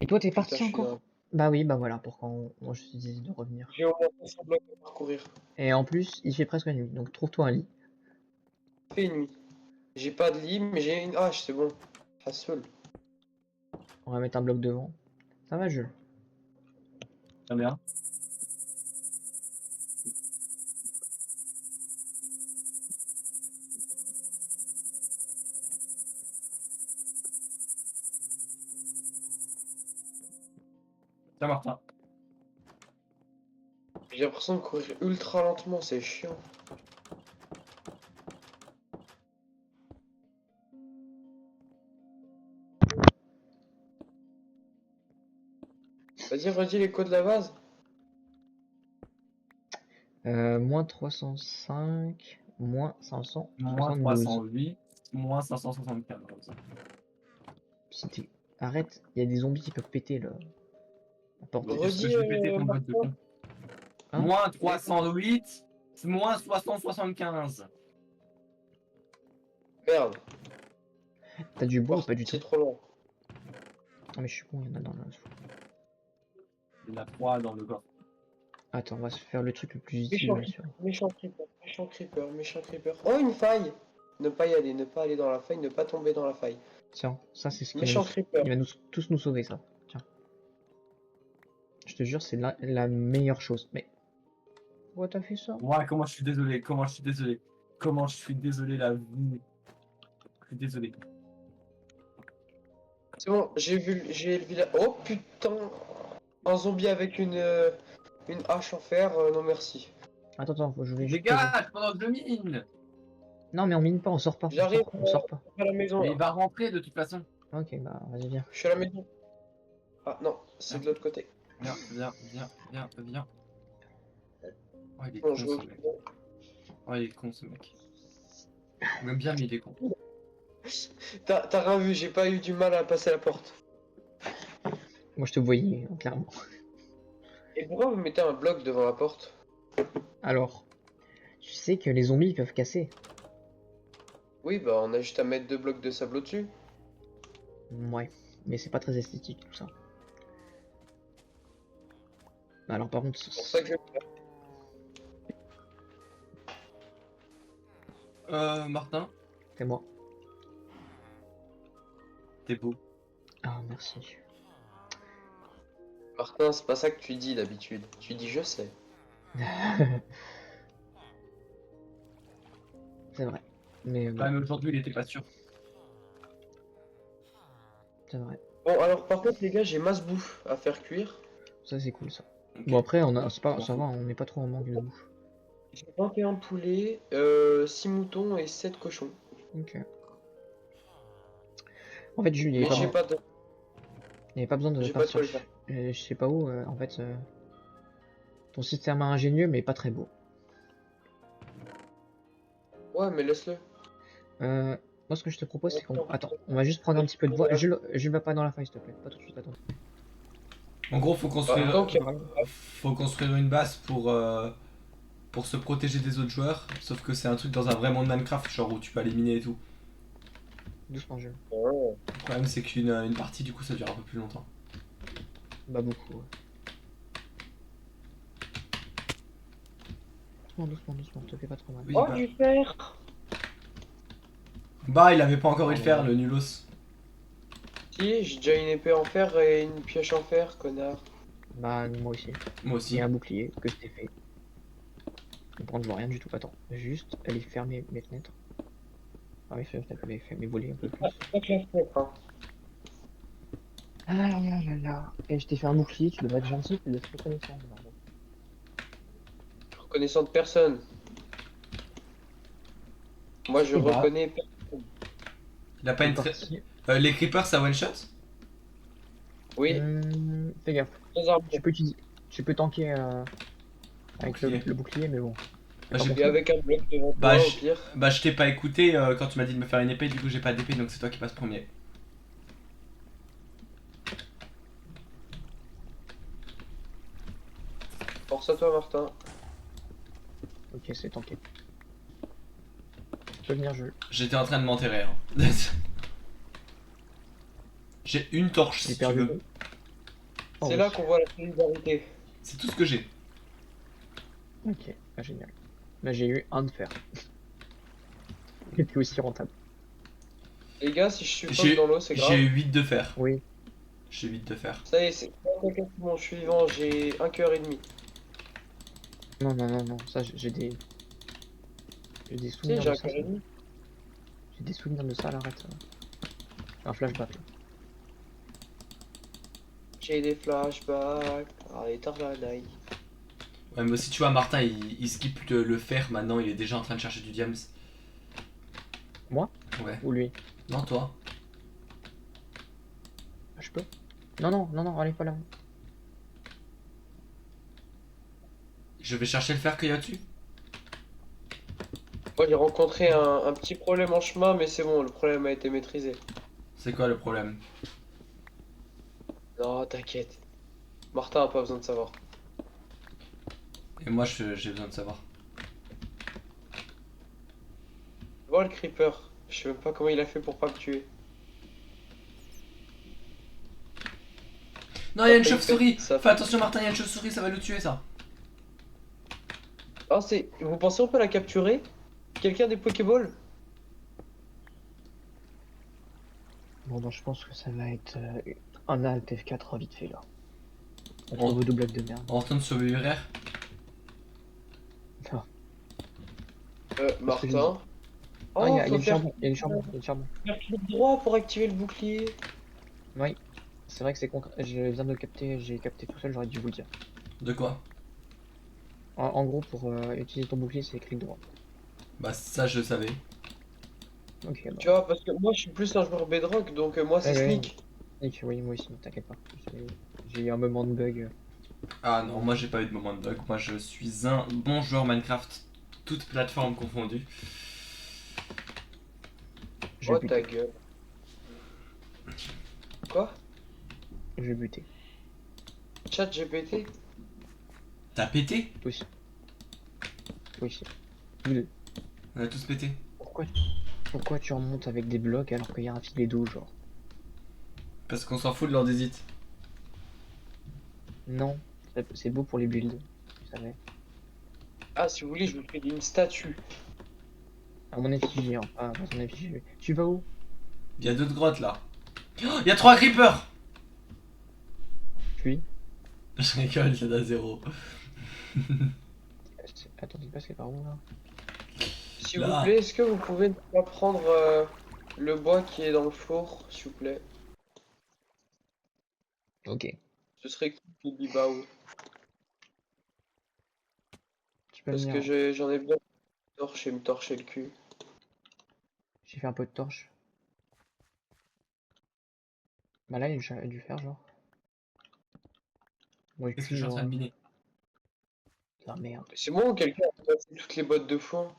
Et toi, t'es Putain, parti je suis encore? dans... Bah oui, bah voilà, pour quand moi je te dis de revenir. J'ai au moins 500 blocs à parcourir. Et en plus, il fait presque nuit, donc trouve-toi un lit. Fait une nuit. J'ai pas de lit, mais j'ai une hache, c'est bon. Ah, seul. On va mettre un bloc devant. Ça va, Jules? Très bien. Tiens, Martin. J'ai l'impression de courir ultra lentement, c'est chiant. Vas-y, redis les codes de la base. Moins 305, moins Moins 572. 308, moins 575. Si arrête, il y a des zombies qui peuvent péter là. La porte. Redis, Je vais péter ton bloc de Martin. con. Hein? Moins 308, moins 375. Merde, T'as du bois ou pas du c'est tout? trop long. Ah mais je suis con, il y en a dans le... Il y en a 3 dans le corps. Attends, on va se faire le truc le plus utile Méchant bien sûr. creeper, méchant creeper, méchant creeper, méchant creeper. Oh, une faille! Ne pas y aller, ne pas aller dans la faille, ne pas tomber dans la faille. Tiens, ça c'est ce qui va Méchant nous... creeper. Il va tous nous sauver ça. Tiens. Je te jure, c'est la meilleure chose. Mais... Pourquoi t'as fait ça? Ouais, comment je suis désolé, comment je suis désolé. Comment je suis désolé, la vie. Je suis désolé. C'est bon, j'ai le village. Oh putain! Un zombie avec une hache en fer, non merci. Attends, je vais juste... Dégage pendant que je mine. Non mais on mine pas, on sort pas. J'arrive On sort pas. à la maison Mais là. il va rentrer de toute façon. Ok, bah vas-y, viens. Je suis à la maison. Ah non, c'est de l'autre côté. Viens, viens, viens, viens, viens. Oh, il est Bon, con je ce mec. Oh, il est con ce mec. Même bien, mais il est con. T'as rien vu, j'ai pas eu du mal à passer la porte. Moi je te voyais, hein, clairement. Et pourquoi vous mettez un bloc devant la porte? Alors, tu sais que les zombies ils peuvent casser. Oui, bah on a juste à mettre 2 blocs de sable au-dessus. Ouais, mais c'est pas très esthétique tout ça. Alors par contre, C'est pour ça que je... Martin, c'est moi. t'es beau. Ah merci. Martin, c'est pas ça que tu dis d'habitude. Tu dis je sais. C'est vrai. Mais bon, Ouais, mais aujourd'hui, il était pas sûr. c'est vrai. Bon, alors par contre, les gars, j'ai masse bouffe à faire cuire. Ça c'est cool ça. Ok. Bon après, on a, c'est pas, M'en ça fous. va, on n'est pas trop en manque de bouffe. J'ai 21 poulets, 6 moutons et 7 cochons. Ok. En fait, Jules, il y Mais avait j'ai pas, pas de... il y avait pas besoin de j'ai pas de partir. quoi le faire. Je sais pas où, en fait, ton système est ingénieux mais pas très beau. Ouais, mais laisse-le. Moi ce que je te propose c'est qu'on... Attends, on va juste prendre un petit peu de bois. Jules va pas dans la faille s'il te plaît, pas tout de suite, attends. En gros, Donc, faut construire une base pour se protéger des autres joueurs. Sauf que c'est un truc dans un vrai monde Minecraft, genre où tu peux aller miner et tout. Doucement Jules. Le problème, c'est qu'une partie, du coup, ça dure un peu plus longtemps. Bah beaucoup, ouais. Doucement, te fais pas trop mal. Oui, Oh, bah. du fer! Bah, il avait pas encore eu le fer, le nulos. Si, j'ai déjà une épée en fer et une pioche en fer, connard. Bah moi aussi. Moi Il aussi. y a un bouclier que je t'ai fait. Par contre je vois rien du tout, attends. Juste aller fermer mes fenêtres. Ah oui, fait mes volets un peu plus. Ah, c'est pas que la fenêtre, hein. Ah là là. Et je t'ai fait un bouclier, tu devrais être gentil, tu dois être reconnaissant. Bravo. Reconnaissant de personne. Moi, je Bah. reconnais personne. Il a pas C'est une très. parti. Les creepers, ça one shot? Oui, Fais gaffe. sans arbre. Tu peux tanker avec Bouclier. le bouclier, mais bon. Bah, Par j'ai- contre, Et avec un bloc devant Bah, toi, je- au pire. Bah, je t'ai pas écouté quand tu m'as dit de me faire une épée, du coup, j'ai pas d'épée, donc c'est toi qui passe premier. Force à toi, Martin. ok, c'est tanké. Tu peux venir, Jules. J'étais en train de m'enterrer. Hein. J'ai une torche J'ai si tu perdu veux. le... Oh C'est oui. là qu'on voit la solidarité. C'est tout ce que j'ai. Ok, ah, génial. Là, j'ai eu un de fer. C'était aussi rentable. Les gars, si je suffoque J'ai dans l'eau, c'est j'ai grave. 8 de fer. Oui. J'ai 8 de fer. Ça y est, c'est mon suivant, j'ai un cœur et demi. Non, non, non, non. Ça, j'ai des Tu sais, souvenirs j'ai de un ça. cœur et demi. J'ai des souvenirs de ça, là, arrête. Un flashback, là. J'ai des flashbacks. Allez, Tarlanai. Ouais, mais aussi, tu vois, Martin, il skip le fer maintenant, il est déjà en train de chercher du diams. Moi Ouais. ou lui? Non, toi. Ah, je peux? Non, non, non, non, allez, pas là. Je vais chercher le fer qu'il y a dessus. Moi, j'ai rencontré un petit problème en chemin, mais c'est bon, le problème a été maîtrisé. C'est quoi le problème? Non, t'inquiète. Martin a pas besoin de savoir. Et moi, j'ai besoin de savoir. Tu vois le creeper? Je sais même pas comment il a fait pour pas me tuer. Non, il y a une Après, il chauve-souris. pète, ça Fais fait- attention, Martin, il y a une chauve-souris, ça va le tuer, ça. Ah, c'est. Vous pensez on peut la capturer? Quelqu'un des Pokéballs? Bon, bah, je pense que ça va être un Alt F4 vite fait, là. Entre On, vos deux blocs de merde. on retourne sur le URR. Ah, c'est ce que j'ai dit. Martin. Ah, il y Oh, a, il y a faut du faire charbon, il y a du charbon, il y a du charbon. clic droit pour activer le bouclier. Oui, c'est vrai que c'est concret. Je viens de le capter, j'ai capté tout seul, j'aurais dû vous le dire. De quoi? En gros, pour utiliser ton bouclier, c'est clic droit. Bah, ça, je le savais. Ok, bah. Tu vois, parce que moi je suis plus un joueur Bedrock, donc moi c'est Ouais, ouais, sneak. Nick, oui, moi aussi, t'inquiète pas. J'ai eu un moment de bug. Ah non, moi, j'ai pas eu de moment de bug. Moi, je suis un bon joueur Minecraft, toutes plateformes confondues. Je vais Oh ta buter. gueule. Quoi? Je vais buter. Chat GPT? T'as pété? Toi aussi. Toi aussi. Vous deux. On a tous pété. Pourquoi, pourquoi tu remontes avec des blocs alors qu'il y a un filet d'eau, genre? Parce qu'on s'en fout de leur des. Non, c'est beau pour les builds. Vous savez. Ah, si vous voulez, je vous fais une statue. À mon effigie, hein, pas à ton effigie. Tu vas où? Il y a d'autres grottes là. Oh, il y a 3 creepers! Puis? Je rigole, il y en a 0. Attends, dis pas c'est par où là? S'il vous Là. plaît, est-ce que vous pouvez ne pas prendre le bois qui est dans le four, s'il vous plaît? Ok. Ce serait cool qu'il dit bah oui. Tu peux Parce que venir. j'en ai besoin de torche et me torcher le cul. J'ai fait un peu de torche. Bah là, il y a du fer, genre. Moi, Qu'est-ce que je suis en train de miner? Ah merde. C'est moi ou quelqu'un a passé toutes les bottes de foin?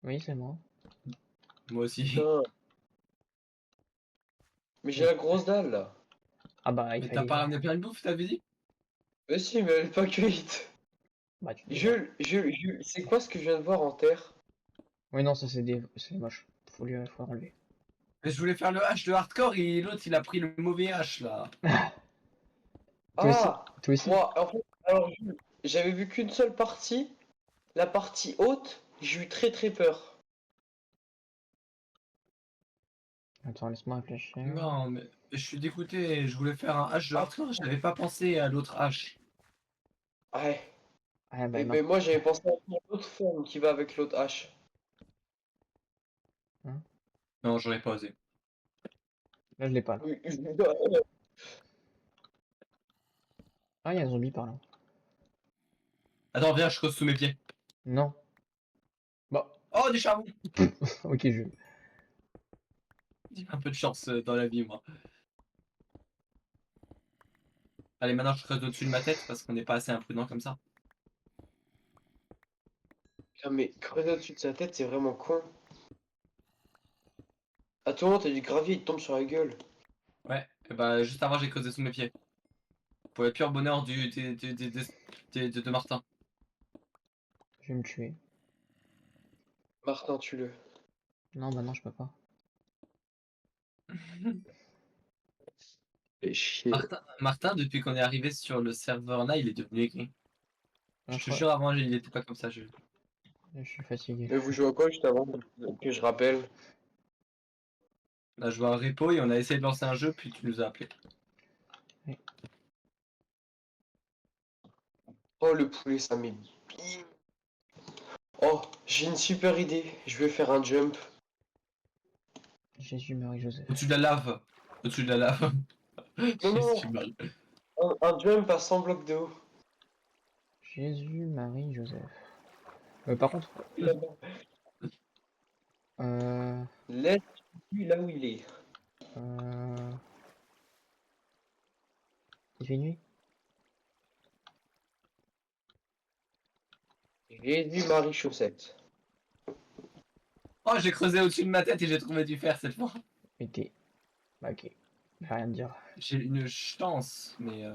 Oui, c'est moi. Moi aussi. Putain. Mais j'ai la grosse dalle là. Ah bah, il Mais t'as fallait. pas ramené plein de bouffe, t'avais dit? Mais si, mais elle est pas cuite. Bah, tu devrais. Jules, c'est quoi ce que je viens de voir en terre? Oui, non, ça c'est moche. Faut enlever. Mais je voulais faire le H de hardcore et l'autre il a pris le mauvais H là. Toi aussi? Ah! Toi aussi? Moi, en fait, alors Jules, j'avais vu qu'une seule partie, la partie haute, j'ai eu très très peur. Attends, laisse-moi réfléchir. Non, mais je suis dégoûté, je voulais faire un H de Ah, hardcore, je n'avais pas pensé à l'autre H. ouais. Ah bah, Et ben moi j'avais pensé à l'autre forme qui va avec l'autre hache. hein. Non, j'aurais pas osé. Là, je l'ai pas là. Oui, Ah, il y a un zombie par là. Attends, viens, je creuse sous mes pieds. Non. Bah, Oh, du charbon! ok, J'ai un peu de chance dans la vie, moi. Allez, maintenant je creuse au-dessus de ma tête parce qu'on n'est pas assez imprudent comme ça. Putain, mais creuser au-dessus de sa tête, c'est vraiment con. À tout moment, t'as du gravier, il te tombe sur la gueule. Ouais, et bah juste avant j'ai creusé sous mes pieds. Pour le pur bonheur de Martin. je vais me tuer. Martin, tue-le. Non, bah non, je peux pas. Fais chier. Martin, depuis qu'on est arrivé sur le serveur là, il est devenu aigri. Ah, Je je te crois- jure, avant, il était pas comme ça. je suis fatigué. Mais vous jouez à quoi juste avant que je rappelle? On a joué à un repo et on a essayé de lancer un jeu, puis tu nous as appelé. Oh, le poulet, ça m'est bien. Oh, j'ai une super idée. Je vais faire un jump. Jésus, Marie, Joseph. Au-dessus de la lave. Au-dessus de la lave. Non, non, J'ai mal. un jump à 100 blocs de haut. Jésus, Marie, Joseph. Par contre, euh, Laisse-lui là où il est. euh, il fait nuit? Jésus, Marie, chaussette. Oh, j'ai creusé au-dessus de ma tête et j'ai trouvé du fer cette fois. Mais t'es... Bah, ok. Je vais rien te dire. J'ai une chance, mais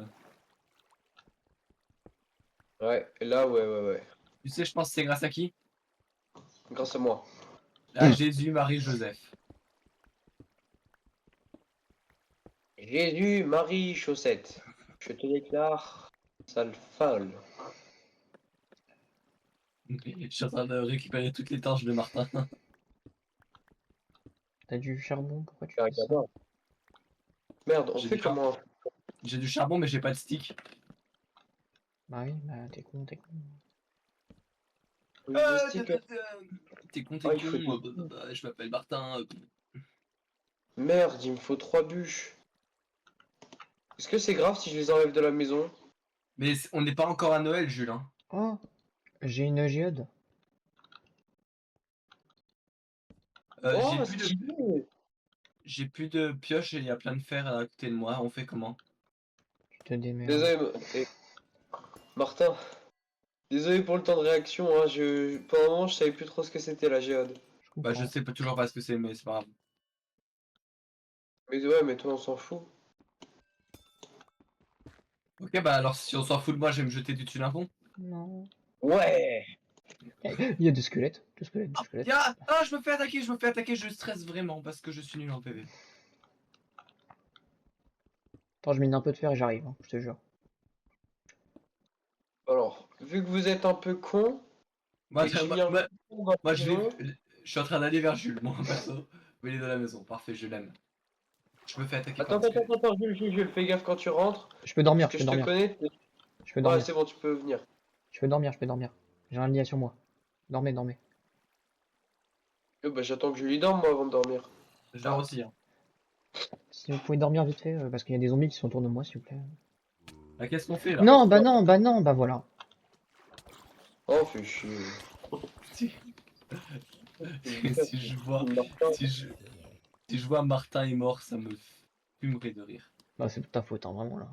Ouais, là, ouais. tu sais, je pense que c'est grâce à qui? Grâce à moi. À Jésus, Marie, Joseph. Jésus, Marie, chaussette. Je te déclare, sale folle. Je suis en train de récupérer toutes les torches de Martin. T'as du charbon? Pourquoi tu Fais un fais ça? gamin. Merde, on J'ai fait du charbon. comment? J'ai du charbon, mais j'ai pas de stick. Bah oui, bah t'es con, t'es con. Oui, des sticks. T'es con, Ah, il faut je m'appelle Martin. Merde, il me faut 3 bûches. Est-ce que c'est grave si je les enlève de la maison? Mais on n'est pas encore à Noël, Jules. Hein. Oh! J'ai une géode. J'ai Oh, plus de stylé! j'ai plus de pioches et il y a plein de fer à côté de moi. On fait comment? Tu te démerdes. Désolé, Martin. Désolé pour le temps de réaction, hein. Pour un moment, je savais plus trop ce que c'était la géode. Je Bah, je comprends. sais toujours pas ce que c'est, mais c'est pas grave. Mais ouais, mais toi, on s'en fout. Ok, bah alors si on s'en fout de moi, je vais me jeter du dessus d'un pont. Non. Ouais! Il y a des squelettes. Deux squelettes, deux squelettes. Ah, je me fais attaquer, je stresse vraiment parce que je suis nul en PV. Attends, je mine un peu de fer et j'arrive, hein, je te jure. Alors, vu que vous êtes un peu con Moi, et que j'ai mis un coup dans la moi, maison, je suis en train d'aller vers Jules, moi, perso. Mais il est dans la maison, parfait, je l'aime. Je me fais attaquer par attends, des attends, squelettes. attends, Jules, fais gaffe quand tu rentres. Je peux Parce dormir, je que peux je te dormir. connais. Je peux Ah, dormir. c'est bon, tu peux venir. Je peux dormir, je peux dormir. J'ai un lit sur moi. Dormez, dormez. Bah, j'attends que je lui dorme, moi, avant de dormir. Je dors aussi, hein. Si vous pouvez dormir vite fait, parce qu'il y a des zombies qui sont autour de moi, s'il vous plaît. Bah, qu'est-ce qu'on fait là? Non, bah non, bah non, bah voilà. Oh, fais chier. Si si je vois, si je, si je vois Martin est mort, ça me fumerait de rire. Bah c'est de ta faute, hein, vraiment là.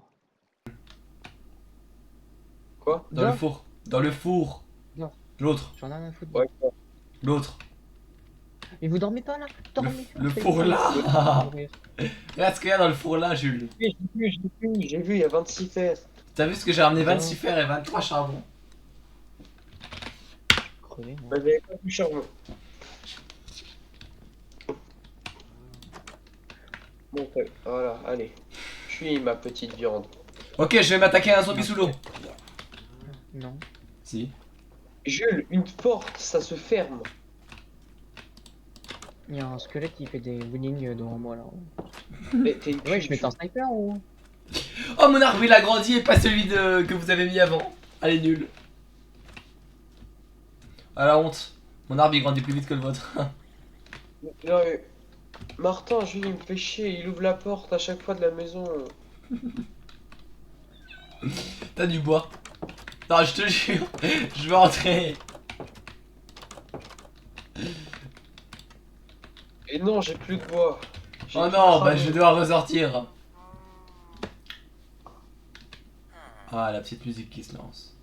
Quoi? Dans le Dors. four, dans le four. Dors. L'autre, J'en ai rien à foutre. Ouais. l'autre. Mais vous dormez pas là? Dormez. Le faites four pas. là. Vous allez mourir. Regarde ce qu'il y a dans le four là, Jules. J'ai vu, il y a 26 fers. T'as vu ce que j'ai ramené Putain. 26 fer et 23 charbons. Crevé, moi. Bah, j'avais pas du charbon. Bon, voilà, allez. Je suis ma petite viande. Ok, je vais m'attaquer à un zombie sous l'eau. Non. Si. Jules, une porte, ça se ferme. Il y a un squelette qui fait des winning devant moi là. Mais t'es une Ouais, pute, je mets un sniper ou? Oh, mon arbre il a grandi et pas celui que vous avez mis avant. Allez, nul. À la honte. Mon arbre il grandit plus vite que le vôtre. Non, mais... Martin, Jules, il me fait chier. Il ouvre la porte à chaque fois de la maison. T'as du bois. Non, je te jure. Je vais rentrer. Et non, j'ai plus de bois. J'ai Oh tout non, bah cramé. je vais devoir ressortir. Ah, la petite musique qui se lance.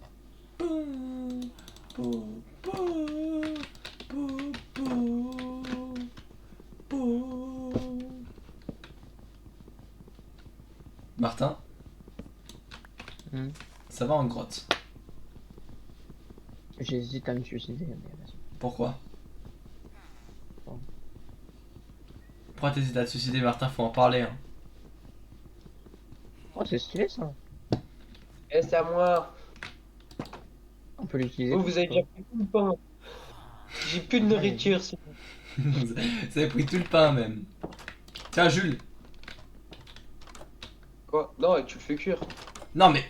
Martin, Hmm. ça va en grotte. J'hésite à me suicider, mais vas-y. Pourquoi? Bon. Pourquoi t'hésites à te suicider, Martin? Faut en parler. Hein. Oh, c'est stylé ça. Eh, c'est à moi. On peut l'utiliser. Vous, tous, vous avez quoi. déjà pris tout le pain. J'ai plus de nourriture. Vous avez pris tout le pain même. Tiens, Jules. Quoi? Non, et tu le fais cuire. Non, mais.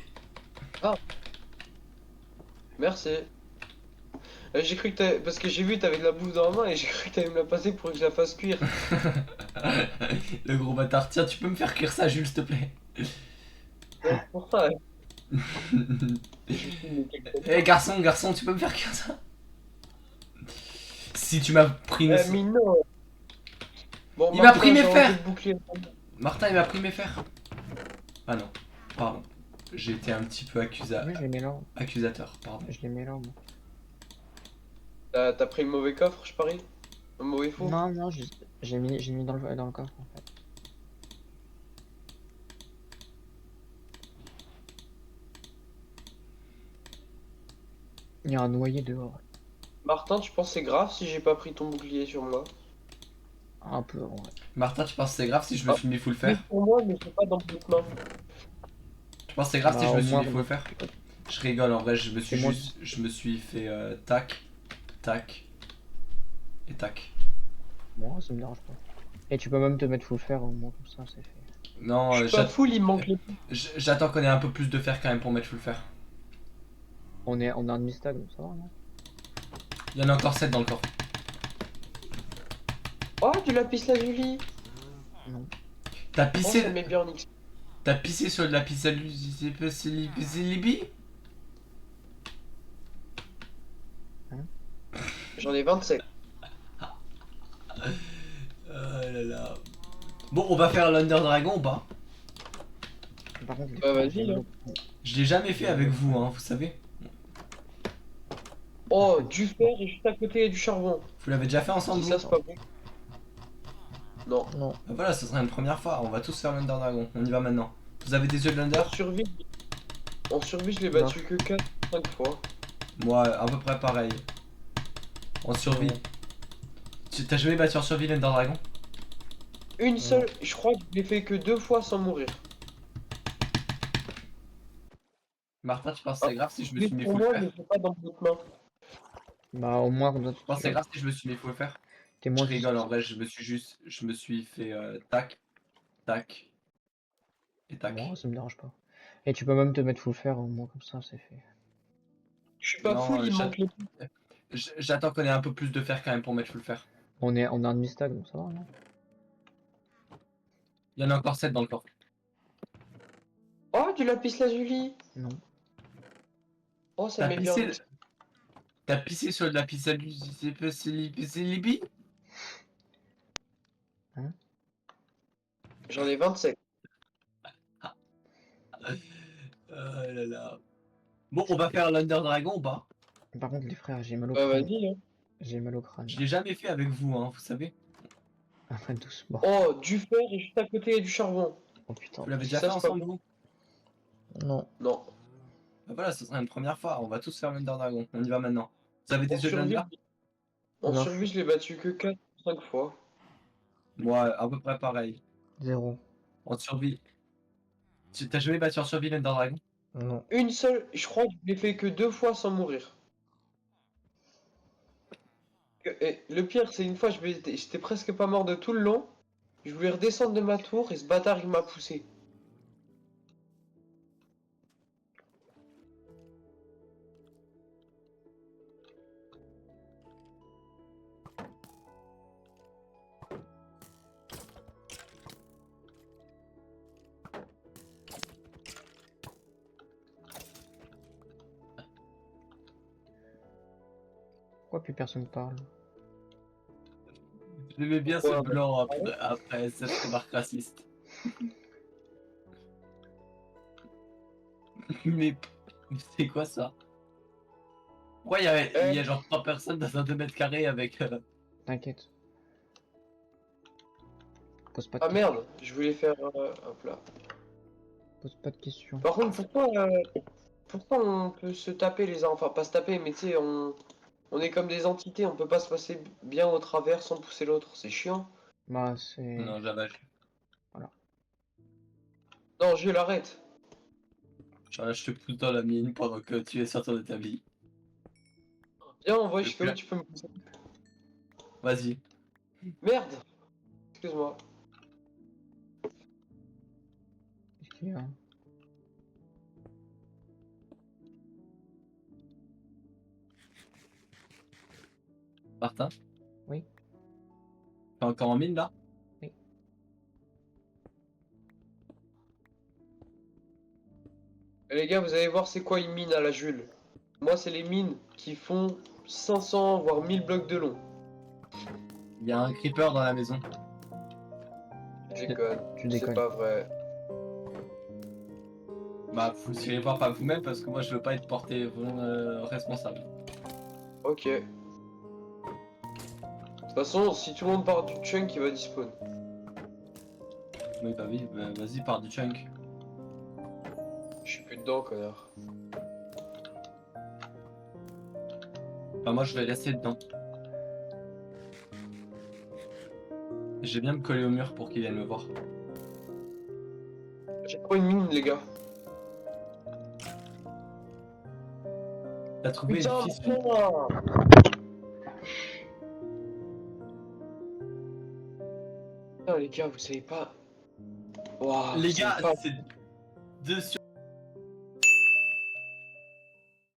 Merci. J'ai cru que t'avais... Parce que j'ai vu que t'avais de la bouffe dans la main et j'ai cru que t'allais me la passer pour que je la fasse cuire. Le gros bâtard. Tiens, tu peux me faire cuire ça, Jules, s'il te plaît. Ouais, c'est pour ça. J'ai fait mes quelques Eh, garçon, garçon, tu peux me faire cuire ça? Si tu m'as pris une. Mais non. Bon, Il m'a Martin, pris mes j'ai enlevé fers. le bouclier. Martin, il m'a pris mes fers. Ah non, pardon. J'ai été un petit peu Oui, je les mets là. accusateur, pardon. Je les mets là, moi. T'as pris le mauvais coffre, je parie? Le mauvais four? Non, non, j'ai mis dans le coffre en fait. Il y a un noyer dehors. Martin, tu penses que c'est grave si j'ai pas pris ton bouclier sur moi? Un peu, en vrai. Martin, tu penses que c'est grave si je me suis mis full Oui, fer? pour moi, mais c'est pas dans votre main. Tu penses que c'est grave si Bah, je me au suis moins, mis full fer? Je rigole, en vrai, je me suis C'est moi juste. Je me suis fait tac, tac et tac. Moi, ça me dérange pas. Et tu peux même te mettre full fer, au moins comme ça, c'est fait. Non, Je suis pas full, il me manque les... j'attends qu'on ait un peu plus de fer quand même pour mettre full fer. On a un demi-stack, donc ça va, non? Il y en a encore 7 dans le coffre. Oh, du lapis lazuli! Non. T'as Oh, ça pissé. met bien en X. T'as pissé sur de la pizza Libye? J'en ai 27. Oh là là. Bon, on va faire l'Under Dragon ou pas? Par contre, Bah, vas-y, j'ai mal hein. au- Je l'ai jamais fait avec vous, hein, vous savez. Oh, du fer et juste à côté, il y a du charbon. Vous l'avez déjà fait ensemble, Si vous? ça, c'est pas bon. Non. Non. Bah voilà, ce sera une première fois. On va tous faire l'Under Dragon. On y va maintenant. Vous avez des yeux de l'Under? En survie, je l'ai battu que 4-5 fois. Moi, à peu près pareil. En survie. Ouais. T'as jamais battu en survie l'Under Dragon? Une seule, je crois que je l'ai fait que 2 fois sans mourir. Martin, tu penses que c'est grave si je me Mais suis mis pour full moi, fer? mais c'est pas dans votre main. Bah, au moins, comme ça, Tu penses que c'est grave si je me suis mis full fer? t'es Je moins rigole, en vrai, je me suis fait tac, tac et tac. Moi, ça me dérange pas. Et tu peux même te mettre full fer, au moins comme ça, c'est fait. Je suis pas Non, full, il me manque les... j'attends qu'on ait un peu plus de fer quand même pour mettre full fer. On a un demi-stack, donc ça va, non? Il y en a encore 7 dans le coffre. Oh, du lapis lazuli! Non. Oh, ça T'as met bien en pissé, X. t'as pissé sur de la pizza Libye? J'en ai 27. Oh là là. Bon, on va faire l'Under Dragon ou pas? Par contre, les frères, j'ai mal au Bah, crâne. vas-y, hein. J'ai mal au crâne. Je l'ai jamais fait avec vous, hein, vous savez. Après, doucement. Oh, du fer et juste à côté, il y a du charbon. Oh putain. Vous l'avez Si déjà ça, fait c'est pas ensemble, bon. vous? Non. Non. Bah voilà, ce sera une première fois. On va tous faire l'Under Dragon. On y va maintenant. Vous avez En des yeux de survie, l'Under? en Non, survie, je l'ai battu que 4-5 fois. Moi, à peu près pareil. 0. En survie. T'as jamais battu en survie l'Under Dragon? Non. Une seule, je crois que je l'ai fait que 2 fois sans mourir. Et le pire, c'est une fois, j'étais presque pas mort de tout le long. Je voulais redescendre de ma tour et ce bâtard, il m'a poussé. Pourquoi plus personne parle? J'aimais bien ce Ouais, blanc après cette remarque raciste. Mais c'est quoi ça? Pourquoi il y a genre 3 personnes dans un 2 mètres carrés avec. T'inquiète. Pose pas de Ah questions. merde, je voulais faire... hop là. Pose pas de questions. Par contre, pourquoi on peut se taper les uns? Enfin, pas se taper, mais tu sais, on est comme des entités, on peut pas se passer bien au travers sans pousser l'autre. C'est chiant. Bah, c'est... Non, jamais. Voilà. Non, je l'arrête. Genre, je te pousse dans la mine pendant que tu es sur ton établi. Viens, on voit Le jusqu'à où tu peux me pousser. Vas-y. Merde. Excuse-moi. Qu'est-ce qu'il y a? Martin? Oui. T'es encore en mine là? Oui. Et les gars, vous allez voir c'est quoi une mine à la Jules. Moi, c'est les mines qui font 500 voire 1000 blocs de long. Il y a un creeper dans la maison. Je déconne. Tu C'est déconnes. pas vrai. Bah, vous irez voir par vous-même parce que moi je veux pas être porté responsable. Ok. De toute façon, si tout le monde part du chunk, il va despawn. Oui, bah oui, bah, vas-y, pars du chunk. Je suis plus dedans, connard. Enfin, moi je vais rester dedans. Je vais bien me coller au mur pour qu'ils viennent me voir. J'ai trouvé une mine, les gars. T'as trouvé une Putain, fissure. putain. Putain, les gars, vous savez pas. Waouh, Les vous savez gars, pas. c'est 2 sur